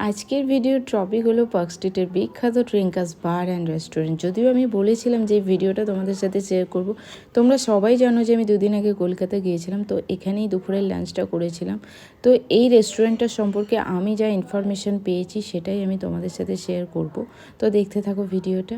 আজকের ভিডিওর টপিক হলো পার্ক স্ট্রিটের বিখ্যাত ট্রিঙ্কাস বার অ্যান্ড রেস্টুরেন্ট। যদিও আমি বলেছিলাম যে এই ভিডিওটা তোমাদের সাথে শেয়ার করব, তোমরা সবাই জানো যে আমি দুদিন আগে কলকাতা গিয়েছিলাম, তো এখানেই দুপুরের লাঞ্চটা করেছিলাম। তো এই রেস্টুরেন্টটার সম্পর্কে আমি যা ইনফরমেশন পেয়েছি সেটাই আমি তোমাদের সাথে শেয়ার করব। তো দেখতে থাকো ভিডিওটা।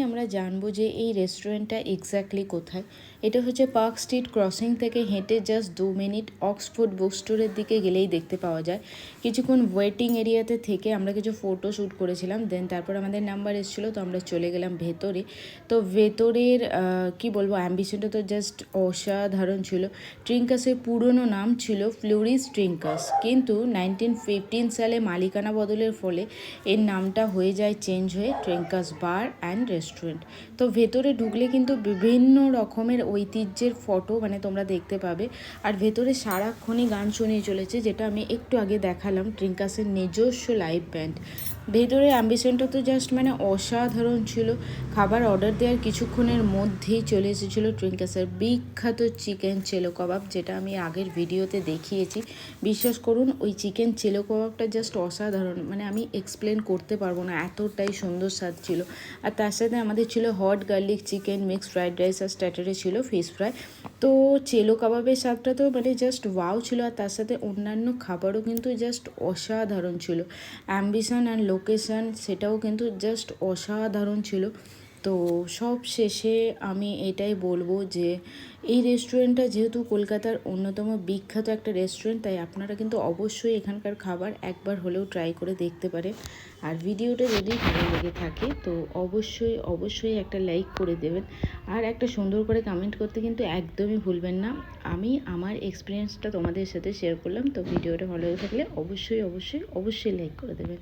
আমরা জানবো যে এই রেস্টুরেন্টটা এক্স্যাক্টলি কোথায়। এটা হচ্ছে পার্ক স্ট্রিট ক্রসিং থেকে হেঁটে জাস্ট 2 মিনিট অক্সফোর্ড বুক স্টোরের দিকে গেলেই দেখতে পাওয়া যায়। কিছুক্ষণ ওয়েটিং এরিয়াতে থেকে আমরা কিছু ফটো শ্যুট করেছিলাম, দেন তারপর আমাদের নাম্বার এসেছিলো, তো আমরা চলে গেলাম ভেতরে। তো ভেতরের কি বলবো, অ্যাম্বিশনটা তো জাস্ট অসাধারণ ছিল। ট্রিঙ্কাসের পুরনো নাম ছিল ফ্লোরিস ট্রিঙ্কাস, কিন্তু 1915 সালে মালিকানা বদলের ফলে এর নামটা হয়ে যায় চেঞ্জ হয়ে ট্রিঙ্কাস বার অ্যান্ড রেস্টুরেন্ট। তো ভেতরে ঢুকলে কিন্তু বিভিন্ন রকমের ঐতিহ্যের ফটো তোমরা দেখতে পাবে। আর ভেতরে সারাক্ষণই গান শুনিয়ে চলেছে, যেটা আমি একটু আগে দেখালাম, ট্রিঙ্কাসের নিজস্ব লাইভ ব্যান্ড। ভেতরের অ্যাম্বিশনটা তো জাস্ট অসাধারণ ছিল। খাবার অর্ডার দেওয়ার কিছুক্ষণের মধ্যেই চলে এসেছিলো ট্রিঙ্কাসের বিখ্যাত চিকেন চেলো কাবাব, যেটা আমি আগের ভিডিওতে দেখিয়েছি। বিশ্বাস করুন, ওই চিকেন চেলো কাবাবটা জাস্ট অসাধারণ, আমি এক্সপ্লেন করতে পারবো না, এতটাই সুন্দর স্বাদ ছিল। আর তার সাথে আমাদের ছিল hot garlic chicken, mixed fried rice, আর স্টার্টারে ছিল ফিশ ফ্রাই। তো চেলো কাবাবের স্বাদটা তো জাস্ট ওয়াও ছিল। আর তার সাথে অন্যান্য খাবারও কিন্তু জাস্ট অসাধারণ ছিল। অ্যাম্বিশন অ্যান্ড লোকেশন সেটাও কিন্তু জাস্ট অসাধারণ ছিল। তো সব শেষে আমি এটাই বলবো যে এই রেস্টুরেন্টটা যেহেতু কলকাতার অন্যতম বিখ্যাত একটা রেস্টুরেন্ট, তাই আপনারা কিন্তু অবশ্যই এখানকার খাবার একবার হলেও ট্রাই করে দেখতে পারেন। আর ভিডিওটা যদি ভালো লেগে থাকে তো অবশ্যই একটা লাইক করে দেবেন, আর একটা সুন্দর করে কমেন্ট করতে কিন্তু একদমই ভুলবেন না। আমি আমার এক্সপিরিয়েন্সটা তোমাদের সাথে শেয়ার করলাম, তো ভিডিওটা ভালো লেগে থাকলে অবশ্যই লাইক করে দেবেন।